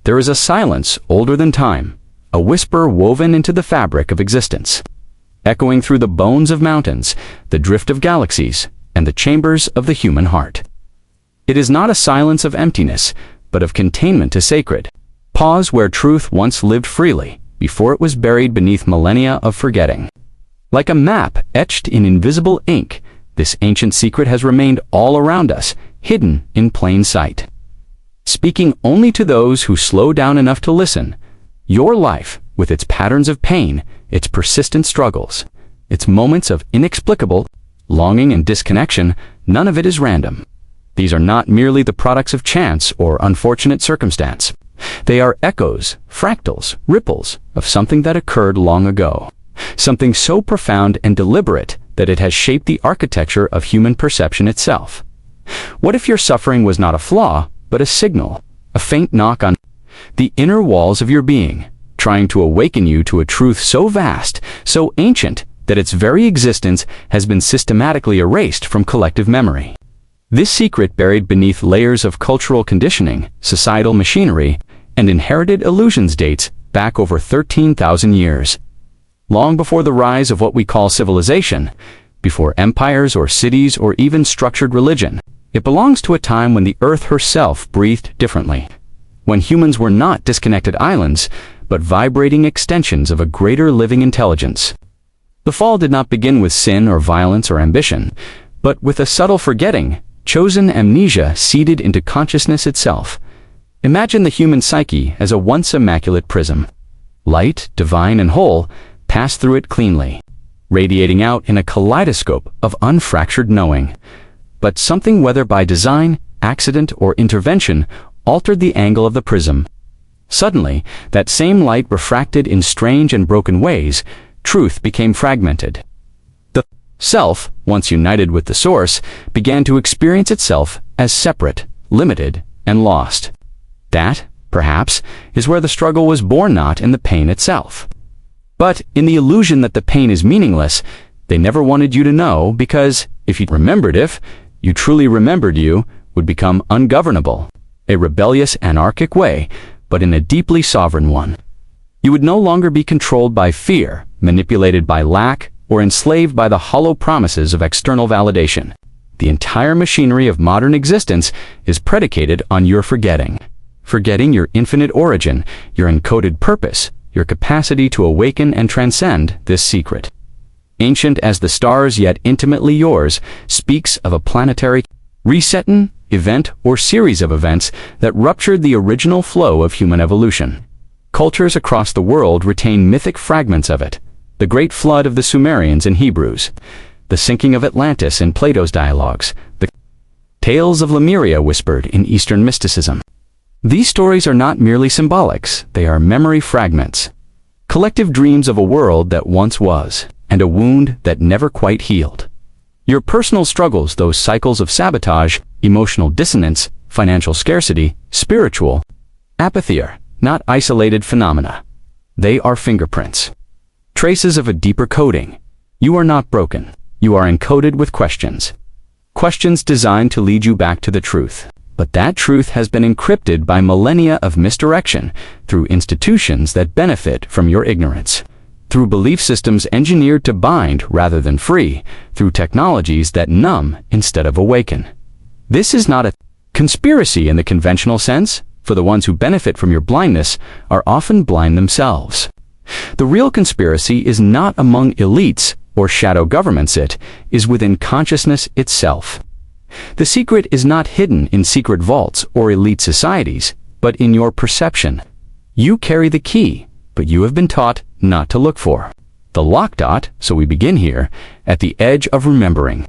There is a silence older than time, a whisper woven into the fabric of existence, echoing through the bones of mountains, the drift of galaxies, and the chambers of the human heart. It is not a silence of emptiness, but of containment to sacred. Pause where truth once lived freely, before it was buried beneath millennia of forgetting. Like a map etched in invisible ink, this ancient secret has remained all around us, hidden in plain sight. Speaking only to those who slow down enough to listen, your life, with its patterns of pain, its persistent struggles, its moments of inexplicable longing and disconnection, none of it is random. These are not merely the products of chance or unfortunate circumstance. They are echoes, fractals, ripples of something that occurred long ago. Something so profound and deliberate that it has shaped the architecture of human perception itself. What if your suffering was not a flaw, but a signal, a faint knock on the inner walls of your being, trying to awaken you to a truth so vast, so ancient, that its very existence has been systematically erased from collective memory? This secret, buried beneath layers of cultural conditioning, societal machinery, and inherited illusions, dates back over 13,000 years. Long before the rise of what we call civilization, before empires or cities or even structured religion, it belongs to a time when the earth herself breathed differently, when humans were not disconnected islands, but vibrating extensions of a greater living intelligence. The fall did not begin with sin or violence or ambition, but with a subtle forgetting, chosen amnesia seeded into consciousness itself. Imagine the human psyche as a once immaculate prism. Light, divine and whole, passed through it cleanly, radiating out in a kaleidoscope of unfractured knowing. But something, whether by design, accident, or intervention, altered the angle of the prism. Suddenly, that same light refracted in strange and broken ways. Truth became fragmented. The self, once united with the source, began to experience itself as separate, limited, and lost. That, perhaps, is where the struggle was born, not in the pain itself, but in the illusion that the pain is meaningless. They never wanted you to know, because if you remembered, if you truly remembered, you would become ungovernable, a rebellious, anarchic way, but in a deeply sovereign one. You would no longer be controlled by fear, manipulated by lack, or enslaved by the hollow promises of external validation. The entire machinery of modern existence is predicated on your forgetting. Forgetting your infinite origin, your encoded purpose, your capacity to awaken and transcend this secret. Ancient as the stars, yet intimately yours, speaks of a planetary resetting, event, or series of events that ruptured the original flow of human evolution. Cultures across the world retain mythic fragments of it. The great flood of the Sumerians in Hebrews, the sinking of Atlantis in Plato's dialogues, the tales of Lemuria whispered in Eastern mysticism. These stories are not merely symbolics, they are memory fragments. Collective dreams of a world that once was, and a wound that never quite healed. Your personal struggles, those cycles of sabotage, emotional dissonance, financial scarcity, spiritual apathy, are not isolated phenomena. They are fingerprints, traces of a deeper coding. You are not broken. You are encoded with questions. Questions designed to lead you back to the truth. But that truth has been encrypted by millennia of misdirection through institutions that benefit from your ignorance, through belief systems engineered to bind rather than free, through technologies that numb instead of awaken. This is not a conspiracy in the conventional sense, for the ones who benefit from your blindness are often blind themselves. The real conspiracy is not among elites or shadow governments, it is within consciousness itself. The secret is not hidden in secret vaults or elite societies, but in your perception. You carry the key, but you have been taught not to look for the lock dot, so we begin here, at the edge of remembering.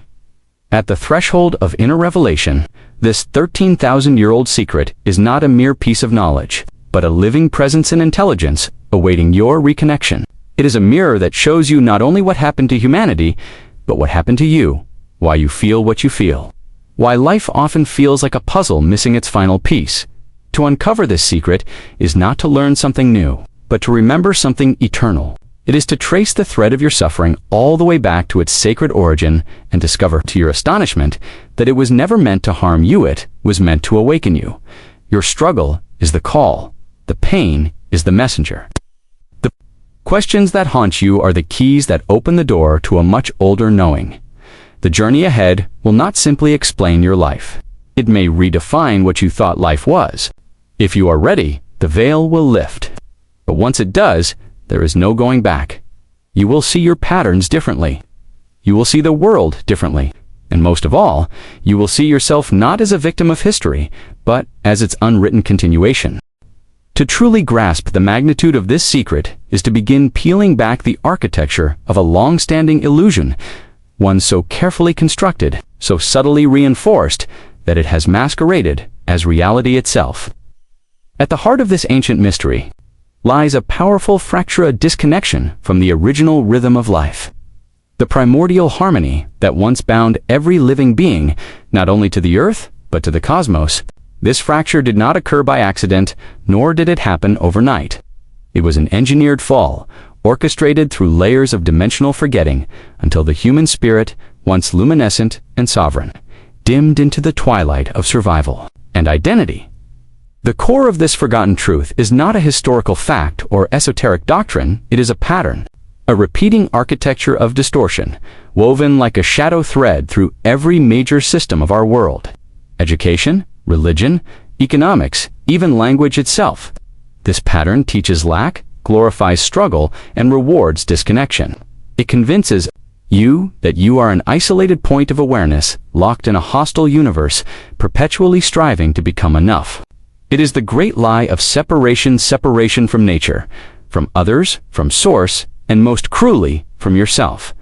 At the threshold of inner revelation, this 13,000-year-old secret is not a mere piece of knowledge, but a living presence and intelligence awaiting your reconnection. It is a mirror that shows you not only what happened to humanity, but what happened to you, why you feel what you feel, why life often feels like a puzzle missing its final piece. To uncover this secret is not to learn something new, but to remember something eternal. It is to trace the thread of your suffering all the way back to its sacred origin and discover, to your astonishment, that it was never meant to harm you, it was meant to awaken you. Your struggle is the call, The pain is the messenger. The questions that haunt you are the keys that open the door to a much older knowing. The journey ahead will not simply explain your life. It may redefine what you thought life was. If you are ready, the veil will lift. But once it does, there is no going back. You will see your patterns differently. You will see the world differently. And most of all, you will see yourself not as a victim of history, but as its unwritten continuation. To truly grasp the magnitude of this secret is to begin peeling back the architecture of a long-standing illusion, one so carefully constructed, so subtly reinforced, that it has masqueraded as reality itself. At the heart of this ancient mystery lies a powerful fracture, a disconnection from the original rhythm of life. The primordial harmony that once bound every living being, not only to the earth, but to the cosmos. This fracture did not occur by accident, nor did it happen overnight. It was an engineered fall, orchestrated through layers of dimensional forgetting, until the human spirit, once luminescent and sovereign, dimmed into the twilight of survival and identity. The core of this forgotten truth is not a historical fact or esoteric doctrine, it is a pattern, a repeating architecture of distortion, woven like a shadow thread through every major system of our world. Education, religion, economics, even language itself. This pattern teaches lack, glorifies struggle, and rewards disconnection. It convinces you that you are an isolated point of awareness, locked in a hostile universe, perpetually striving to become enough. It is the great lie of separation from nature, from others, from source, and most cruelly, from yourself.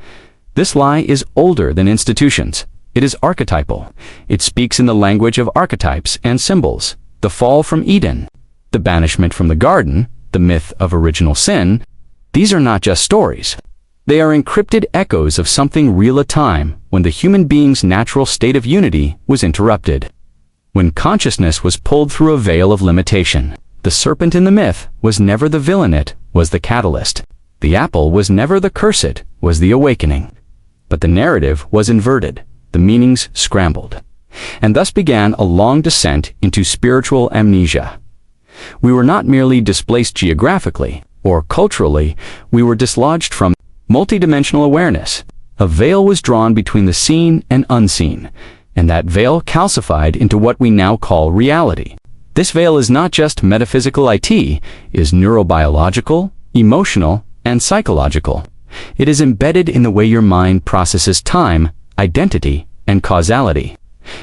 This lie is older than institutions. It is archetypal. It speaks in the language of archetypes and symbols. The fall from Eden, the banishment from the garden, the myth of original sin. These are not just stories. They are encrypted echoes of something real, a time when the human being's natural state of unity was interrupted. When consciousness was pulled through a veil of limitation. The serpent in the myth was never the villain, it was the catalyst. The apple was never the curse, it was the awakening. But the narrative was inverted. The meanings scrambled. And thus began a long descent into spiritual amnesia. We were not merely displaced geographically or culturally, we were dislodged from multidimensional awareness. A veil was drawn between the seen and unseen, and that veil calcified into what we now call reality. This veil is not just metaphysical, it is neurobiological, emotional, and psychological. It is embedded in the way your mind processes time, identity, and causality.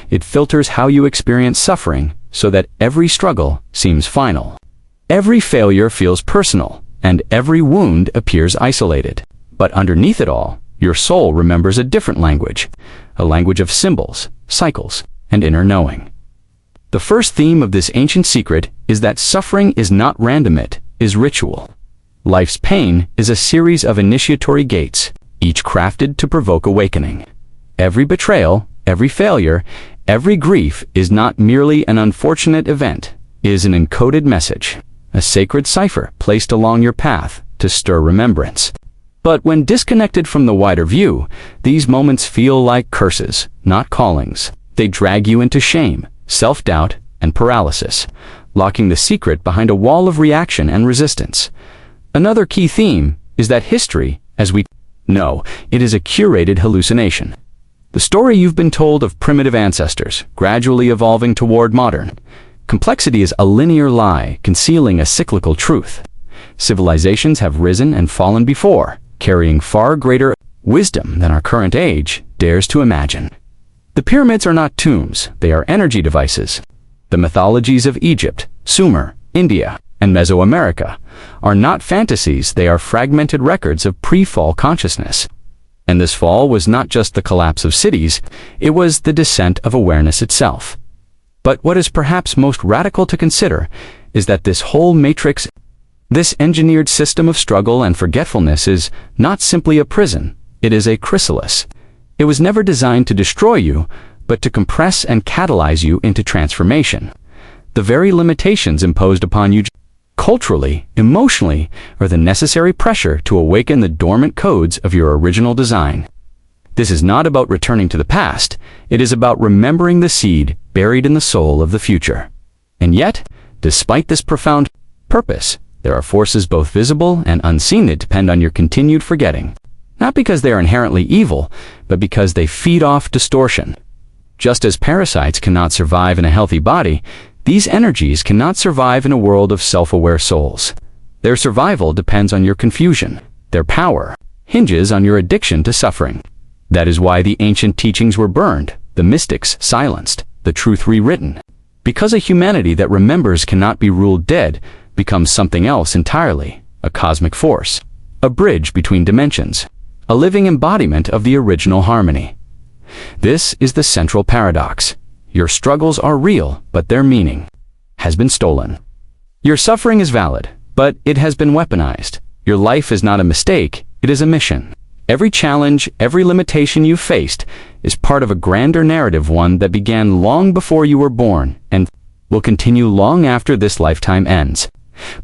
It filters how you experience suffering so that every struggle seems final. Every failure feels personal, and every wound appears isolated. But underneath it all, your soul remembers a different language, a language of symbols, cycles, and inner knowing. The first theme of this ancient secret is that suffering is not random, it is ritual. Life's pain is a series of initiatory gates, each crafted to provoke awakening. Every betrayal, every failure, every grief is not merely an unfortunate event, it is an encoded message, a sacred cipher placed along your path to stir remembrance. But when disconnected from the wider view, these moments feel like curses, not callings. They drag you into shame, self-doubt, and paralysis, locking the secret behind a wall of reaction and resistance. Another key theme is that history, as we know, it is a curated hallucination. The story you've been told of primitive ancestors, gradually evolving toward modern complexity, is a linear lie concealing a cyclical truth. Civilizations have risen and fallen before, carrying far greater wisdom than our current age dares to imagine. The pyramids are not tombs, they are energy devices. The mythologies of Egypt, Sumer, India, and Mesoamerica are not fantasies, they are fragmented records of pre-fall consciousness. And this fall was not just the collapse of cities, it was the descent of awareness itself. But what is perhaps most radical to consider is that this whole matrix, this engineered system of struggle and forgetfulness, is not simply a prison, it is a chrysalis. It was never designed to destroy you, but to compress and catalyze you into transformation. The very limitations imposed upon you culturally, emotionally, are the necessary pressure to awaken the dormant codes of your original design. This is not about returning to the past, it is about remembering the seed buried in the soul of the future. And yet, despite this profound purpose. There are forces both visible and unseen that depend on your continued forgetting. Not because they are inherently evil, but because they feed off distortion. Just as parasites cannot survive in a healthy body, these energies cannot survive in a world of self-aware souls. Their survival depends on your confusion. Their power hinges on your addiction to suffering. That is why the ancient teachings were burned, the mystics silenced, the truth rewritten. Because a humanity that remembers cannot be ruled dead becomes something else entirely, a cosmic force, a bridge between dimensions, a living embodiment of the original harmony. This is the central paradox. Your struggles are real, but their meaning has been stolen. Your suffering is valid, but it has been weaponized. Your life is not a mistake, it is a mission. Every challenge, every limitation you faced is part of a grander narrative, one that began long before you were born and will continue long after this lifetime ends.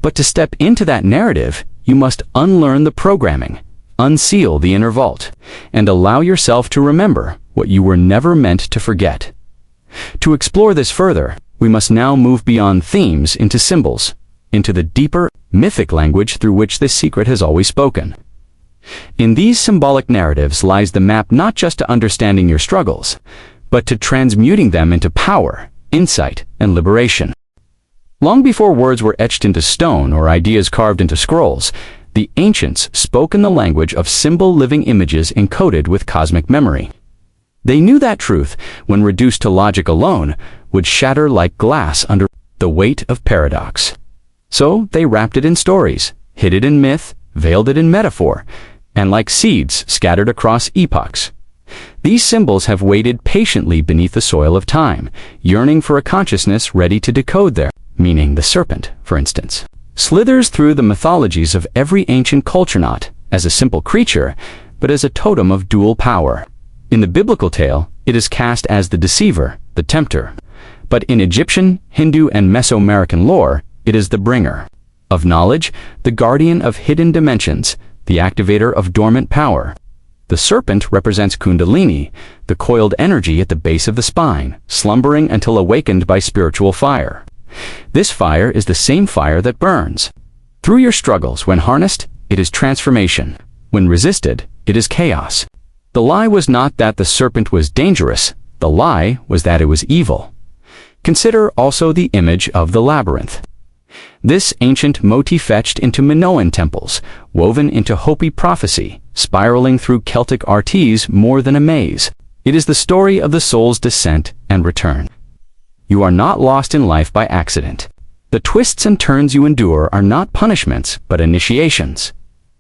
But to step into that narrative, you must unlearn the programming, unseal the inner vault, and allow yourself to remember what you were never meant to forget. To explore this further, we must now move beyond themes into symbols, into the deeper, mythic language through which this secret has always spoken. In these symbolic narratives lies the map not just to understanding your struggles, but to transmuting them into power, insight, and liberation. Long before words were etched into stone or ideas carved into scrolls, the ancients spoke in the language of symbol living images encoded with cosmic memory. They knew that truth, when reduced to logic alone, would shatter like glass under the weight of paradox. So they wrapped it in stories, hid it in myth, veiled it in metaphor, and like seeds scattered across epochs. These symbols have waited patiently beneath the soil of time, yearning for a consciousness ready to decode their meaning. The serpent, for instance, slithers through the mythologies of every ancient culture not as a simple creature, but as a totem of dual power. In the biblical tale, it is cast as the deceiver, the tempter. But in Egyptian, Hindu, and Mesoamerican lore, it is the bringer of knowledge, the guardian of hidden dimensions, the activator of dormant power. The serpent represents Kundalini, the coiled energy at the base of the spine, slumbering until awakened by spiritual fire. This fire is the same fire that burns. Through your struggles, when harnessed, it is transformation. When resisted, it is chaos. The lie was not that the serpent was dangerous, the lie was that it was evil. Consider also the image of the labyrinth. This ancient motif etched into Minoan temples, woven into Hopi prophecy, spiraling through Celtic artes more than a maze. It is the story of the soul's descent and return. You are not lost in life by accident. The twists and turns you endure are not punishments, but initiations.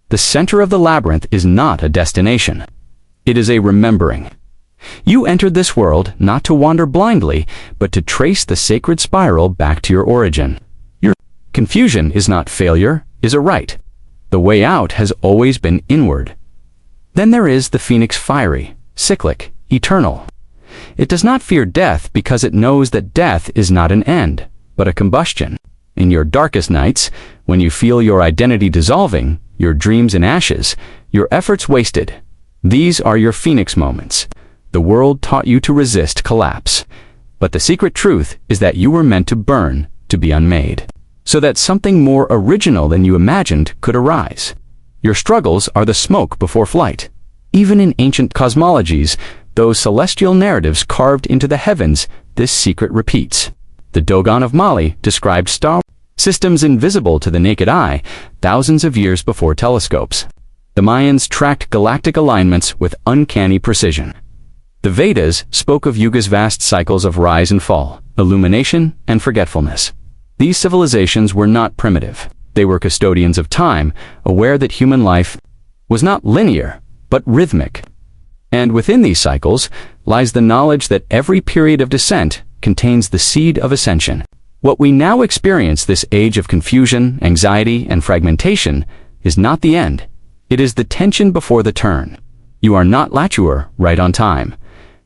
The center of the labyrinth is not a destination. It is a remembering. You entered this world not to wander blindly, but to trace the sacred spiral back to your origin. Your confusion is not failure, is a right. The way out has always been inward. Then there is the phoenix, fiery, cyclic, eternal. It does not fear death because it knows that death is not an end, but a combustion. In your darkest nights, when you feel your identity dissolving, your dreams in ashes, your efforts wasted, these are your phoenix moments. The world taught you to resist collapse. But the secret truth is that you were meant to burn, to be unmade, so that something more original than you imagined could arise. Your struggles are the smoke before flight. Even in ancient cosmologies, those celestial narratives carved into the heavens, this secret repeats. The Dogon of Mali described star systems invisible to the naked eye thousands of years before telescopes. The Mayans tracked galactic alignments with uncanny precision. The Vedas spoke of yugas, vast cycles of rise and fall, illumination and forgetfulness. These civilizations were not primitive. They were custodians of time, aware that human life was not linear, but rhythmic. And within these cycles lies the knowledge that every period of descent contains the seed of ascension. What we now experience, this age of confusion, anxiety, and fragmentation, is not the end. It is the tension before the turn. You are not Latuer, right on time.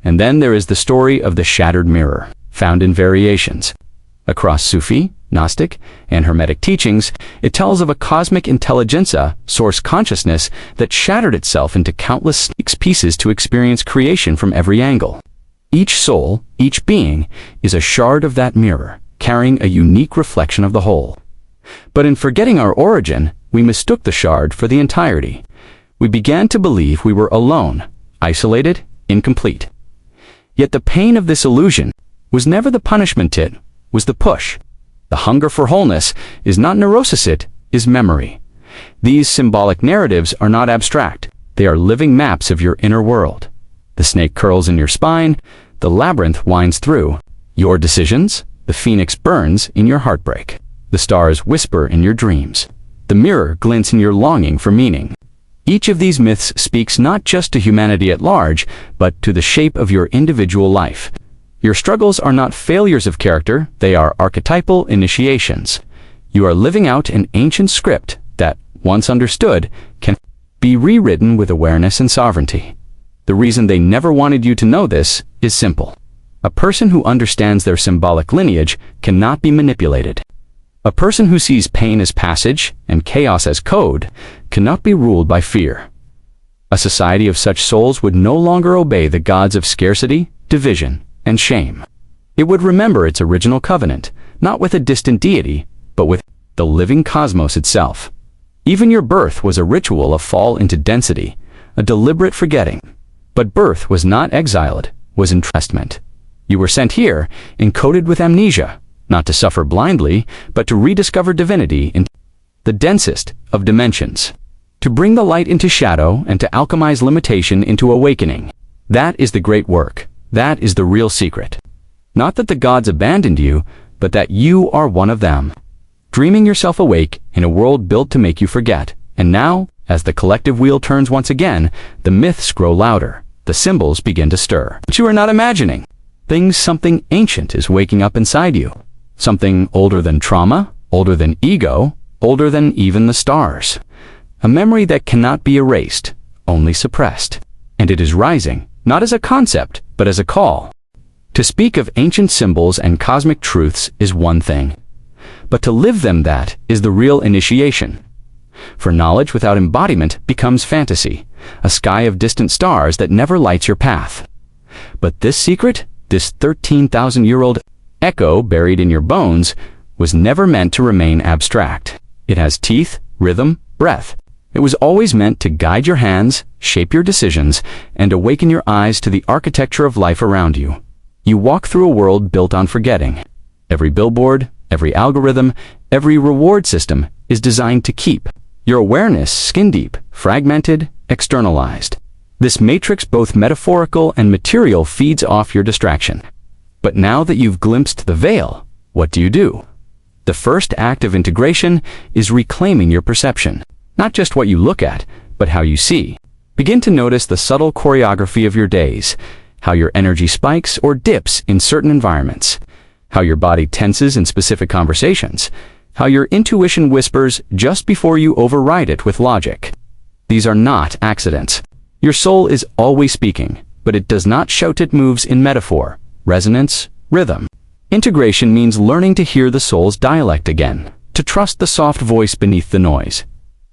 And then there is the story of the shattered mirror, found in variations. Across Sufi, Gnostic, and Hermetic teachings, it tells of a cosmic intelligentsia, source consciousness, that shattered itself into countless pieces to experience creation from every angle. Each soul, each being, is a shard of that mirror, carrying a unique reflection of the whole. But in forgetting our origin, we mistook the shard for the entirety. We began to believe we were alone, isolated, incomplete. Yet the pain of this illusion was never the punishment, it was the push. The hunger for wholeness is not neurosis, it is memory. These symbolic narratives are not abstract. They are living maps of your inner world. The snake curls in your spine, the labyrinth winds through your decisions, the phoenix burns in your heartbreak, the stars whisper in your dreams, the mirror glints in your longing for meaning. Each of these myths speaks not just to humanity at large, but to the shape of your individual life. Your struggles are not failures of character, they are archetypal initiations. You are living out an ancient script that, once understood, can be rewritten with awareness and sovereignty. The reason they never wanted you to know this is simple. A person who understands their symbolic lineage cannot be manipulated. A person who sees pain as passage and chaos as code cannot be ruled by fear. A society of such souls would no longer obey the gods of scarcity, division, and shame. It would remember its original covenant, not with a distant deity, but with the living cosmos itself. Even your birth was a ritual of fall into density, a deliberate forgetting. But birth was not exiled, was entrustment. You were sent here, encoded with amnesia, not to suffer blindly, but to rediscover divinity in the densest of dimensions, to bring the light into shadow and to alchemize limitation into awakening. That is the great work. That is the real secret. Not that the gods abandoned you, but that you are one of them, dreaming yourself awake in a world built to make you forget. And now, as the collective wheel turns once again, the myths grow louder, the symbols begin to stir. But you are not imagining. Something ancient is waking up inside you. Something older than trauma, older than ego, older than even the stars. A memory that cannot be erased, only suppressed. And it is rising, not as a concept, but as a call. To speak of ancient symbols and cosmic truths is one thing, but to live them, that is the real initiation. For knowledge without embodiment becomes fantasy, a sky of distant stars that never lights your path. But this secret, this 13,000-year-old echo buried in your bones, was never meant to remain abstract. It has teeth, rhythm, breath. It was always meant to guide your hands, shape your decisions, and awaken your eyes to the architecture of life around you. You walk through a world built on forgetting. Every billboard, every algorithm, every reward system is designed to keep your awareness skin-deep, fragmented, externalized. This matrix, both metaphorical and material, feeds off your distraction. But now that you've glimpsed the veil, what do? The first act of integration is reclaiming your perception. Not just what you look at, but how you see. Begin to notice the subtle choreography of your days, how your energy spikes or dips in certain environments, how your body tenses in specific conversations, how your intuition whispers just before you override it with logic. These are not accidents. Your soul is always speaking, but it does not shout, it moves in metaphor, resonance, rhythm. Integration means learning to hear the soul's dialect again, to trust the soft voice beneath the noise.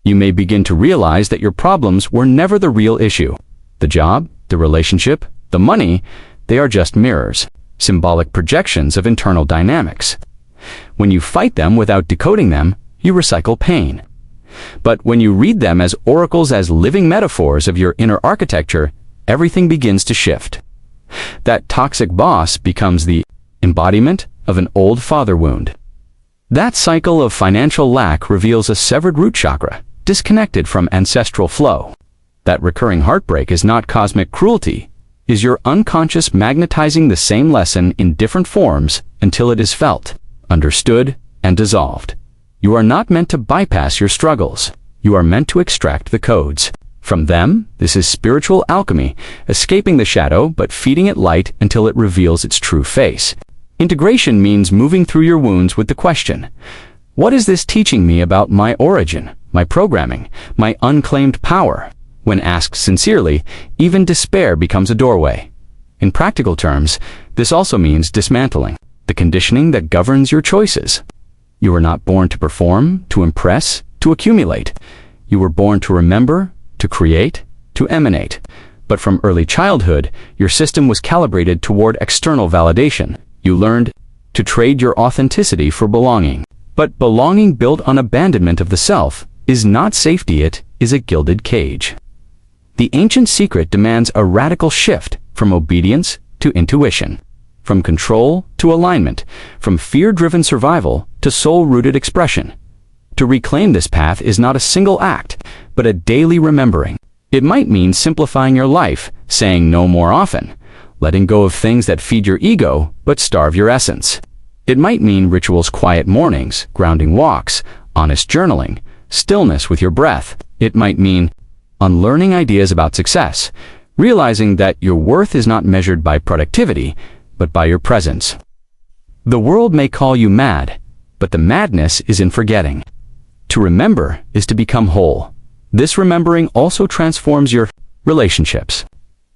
You may begin to realize that your problems were never the real issue. The job, the relationship, the money, they are just mirrors, symbolic projections of internal dynamics. When you fight them without decoding them, you recycle pain. But when you read them as oracles, as living metaphors of your inner architecture, everything begins to shift. That toxic boss becomes the embodiment of an old father wound. That cycle of financial lack reveals a severed root chakra, disconnected from ancestral flow. That recurring heartbreak is not cosmic cruelty, is your unconscious magnetizing the same lesson in different forms until it is felt, understood, and dissolved. You are not meant to bypass your struggles. You are meant to extract the codes. From them, this is spiritual alchemy, escaping the shadow but feeding it light until it reveals its true face. Integration means moving through your wounds with the question, what is this teaching me about my origin, my programming, my unclaimed power? When asked sincerely, even despair becomes a doorway. In practical terms, this also means dismantling the conditioning that governs your choices. You were not born to perform, to impress, to accumulate. You were born to remember, to create, to emanate. But from early childhood, your system was calibrated toward external validation. You learned to trade your authenticity for belonging. But belonging built on abandonment of the self is not safety, it is a gilded cage. The ancient secret demands a radical shift from obedience to intuition, from control to alignment, from fear-driven survival to soul-rooted expression. To reclaim this path is not a single act, but a daily remembering. It might mean simplifying your life, saying no more often, letting go of things that feed your ego but starve your essence. It might mean rituals, quiet mornings, grounding walks, honest journaling, stillness with your breath. It might mean unlearning ideas about success, realizing that your worth is not measured by productivity, but by your presence. The world may call you mad, but the madness is in forgetting. To remember is to become whole. This remembering also transforms your relationships.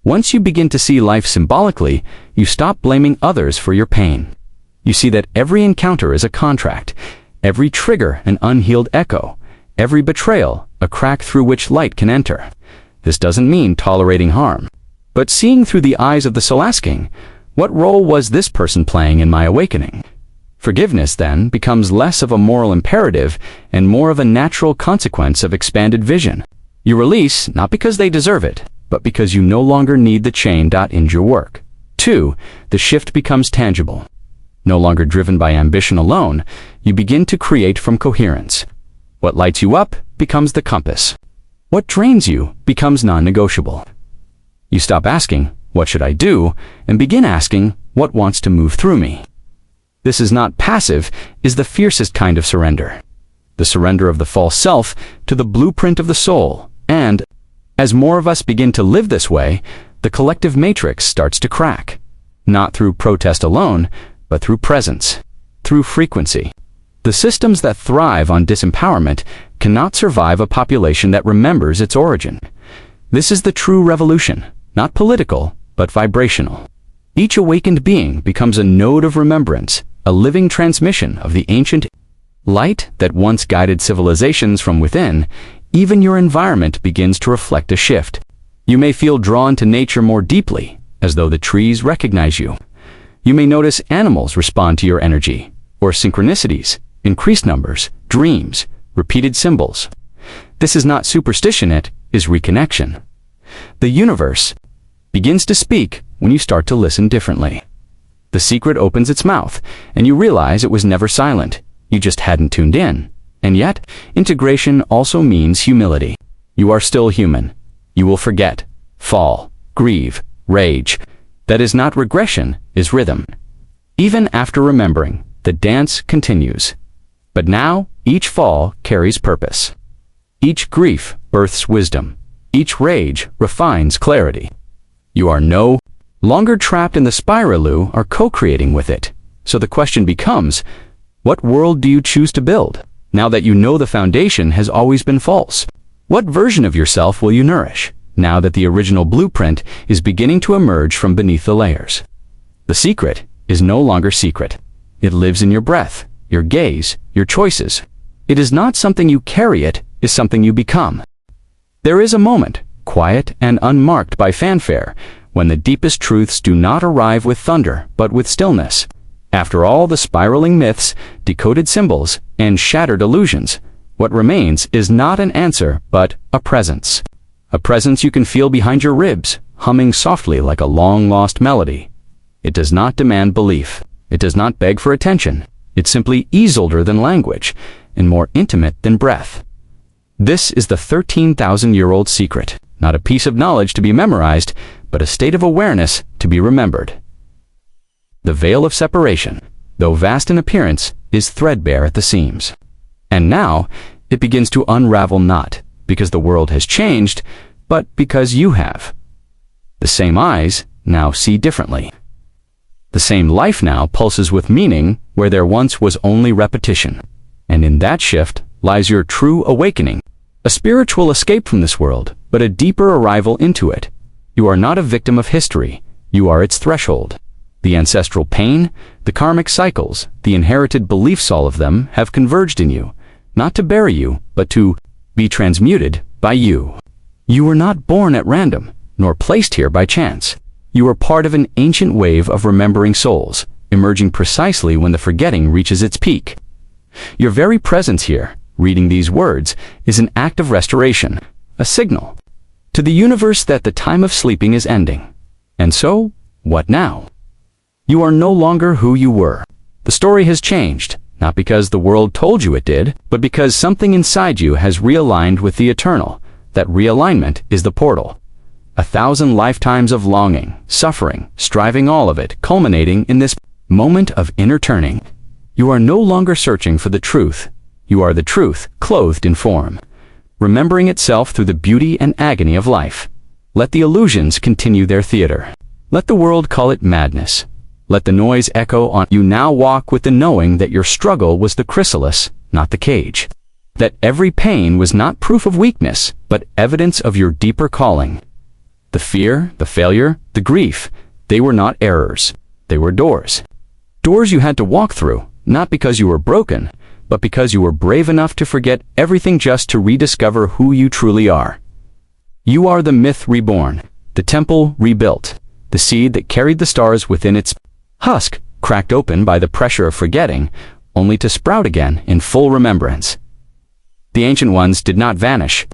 Once you begin to see life symbolically, you stop blaming others for your pain. You see that every encounter is a contract, every trigger an unhealed echo, every betrayal a crack through which light can enter. This doesn't mean tolerating harm, but seeing through the eyes of the soul, asking, what role was this person playing in my awakening? Forgiveness then becomes less of a moral imperative and more of a natural consequence of expanded vision. You release not because they deserve it, but because you no longer need the chain. In your work. 2. The shift becomes tangible. No longer driven by ambition alone, you begin to create from coherence. What lights you up becomes the compass. What drains you becomes non-negotiable. You stop asking, what should I do, and begin asking, what wants to move through me? This is not passive, is the fiercest kind of surrender. The surrender of the false self to the blueprint of the soul. And, as more of us begin to live this way, the collective matrix starts to crack. Not through protest alone, but through presence, through frequency. The systems that thrive on disempowerment cannot survive a population that remembers its origin. This is the true revolution, not political, but vibrational. Each awakened being becomes a node of remembrance, a living transmission of the ancient light that once guided civilizations from within. Even your environment begins to reflect a shift. You may feel drawn to nature more deeply, as though the trees recognize you. You may notice animals respond to your energy, or synchronicities, increased numbers, dreams, repeated symbols. This is not superstition, it is reconnection. The universe begins to speak when you start to listen differently. The secret opens its mouth, and you realize it was never silent. You just hadn't tuned in. And yet, integration also means humility. You are still human. You will forget, fall, grieve, rage. That is not regression, is rhythm. Even after remembering, the dance continues. But now, each fall carries purpose. Each grief births wisdom. Each rage refines clarity. You are no longer trapped in the spiral, you are co-creating with it. So the question becomes, what world do you choose to build? Now that you know the foundation has always been false, what version of yourself will you nourish, now that the original blueprint is beginning to emerge from beneath the layers? The secret is no longer secret. It lives in your breath, your gaze, your choices. It is not something you carry, it is something you become. There is a moment, quiet and unmarked by fanfare, when the deepest truths do not arrive with thunder, but with stillness. After all the spiraling myths, decoded symbols, and shattered illusions, what remains is not an answer, but a presence. A presence you can feel behind your ribs, humming softly like a long-lost melody. It does not demand belief. It does not beg for attention. It simply is older than language, and more intimate than breath. This is the 13,000-year-old secret, not a piece of knowledge to be memorized, but a state of awareness to be remembered. The veil of separation, though vast in appearance, is threadbare at the seams. And now, it begins to unravel, not because the world has changed, but because you have. The same eyes now see differently. The same life now pulses with meaning where there once was only repetition. And in that shift lies your true awakening, a spiritual escape from this world, but a deeper arrival into it. You are not a victim of history, you are its threshold. The ancestral pain, the karmic cycles, the inherited beliefs, all of them have converged in you, not to bury you, but to be transmuted by you. You were not born at random, nor placed here by chance. You are part of an ancient wave of remembering souls, emerging precisely when the forgetting reaches its peak. Your very presence here, reading these words, is an act of restoration, a signal to the universe that the time of sleeping is ending. And so, what now? You are no longer who you were. The story has changed, not because the world told you it did, but because something inside you has realigned with the eternal. That realignment is the portal. 1,000 lifetimes of longing, suffering, striving, all of it culminating in this moment of inner turning. You are no longer searching for the truth. You are the truth, clothed in form, remembering itself through the beauty and agony of life. Let the illusions continue their theater. Let the world call it madness. Let the noise echo on. You now walk with the knowing that your struggle was the chrysalis, not the cage. That every pain was not proof of weakness, but evidence of your deeper calling. The fear, the failure, the grief, they were not errors. They were doors. Doors you had to walk through, not because you were broken, but because you were brave enough to forget everything just to rediscover who you truly are. You are the myth reborn, the temple rebuilt, the seed that carried the stars within its husk, cracked open by the pressure of forgetting, only to sprout again in full remembrance. The ancient ones did not vanish.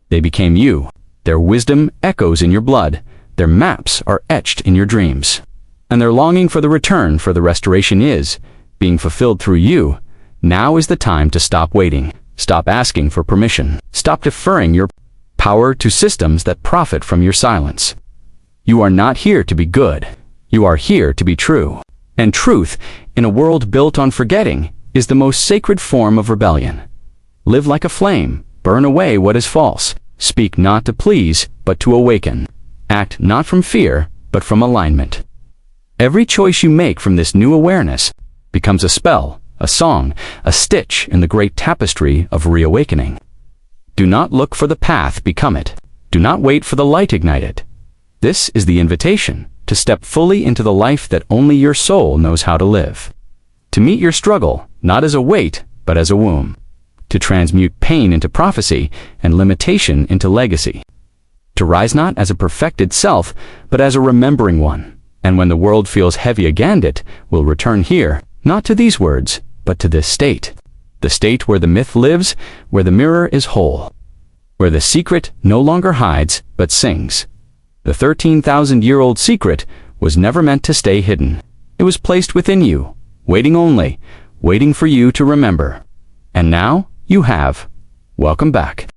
They became you. Their wisdom echoes in your blood. Their maps are etched in your dreams. And their longing for the return, for the restoration is being fulfilled through you. Now is the time to stop waiting. Stop asking for permission. Stop deferring your power to systems that profit from your silence. You are not here to be good. You are here to be true. And truth, in a world built on forgetting, is the most sacred form of rebellion. Live like a flame. Burn away what is false. Speak not to please, but to awaken. Act not from fear, but from alignment. Every choice you make from this new awareness becomes a spell, a song, a stitch in the great tapestry of reawakening. Do not look for the path, become it. Do not wait for the light, ignite it. This is the invitation to step fully into the life that only your soul knows how to live. To meet your struggle, not as a weight, but as a womb. To transmute pain into prophecy and limitation into legacy. To rise not as a perfected self, but as a remembering one. And when the world feels heavy again, it will return here, not to these words, but to this state. The state where the myth lives, where the mirror is whole. Where the secret no longer hides, but sings. The 13,000-year-old secret was never meant to stay hidden. It was placed within you, waiting only, waiting for you to remember. And now, you have. Welcome back.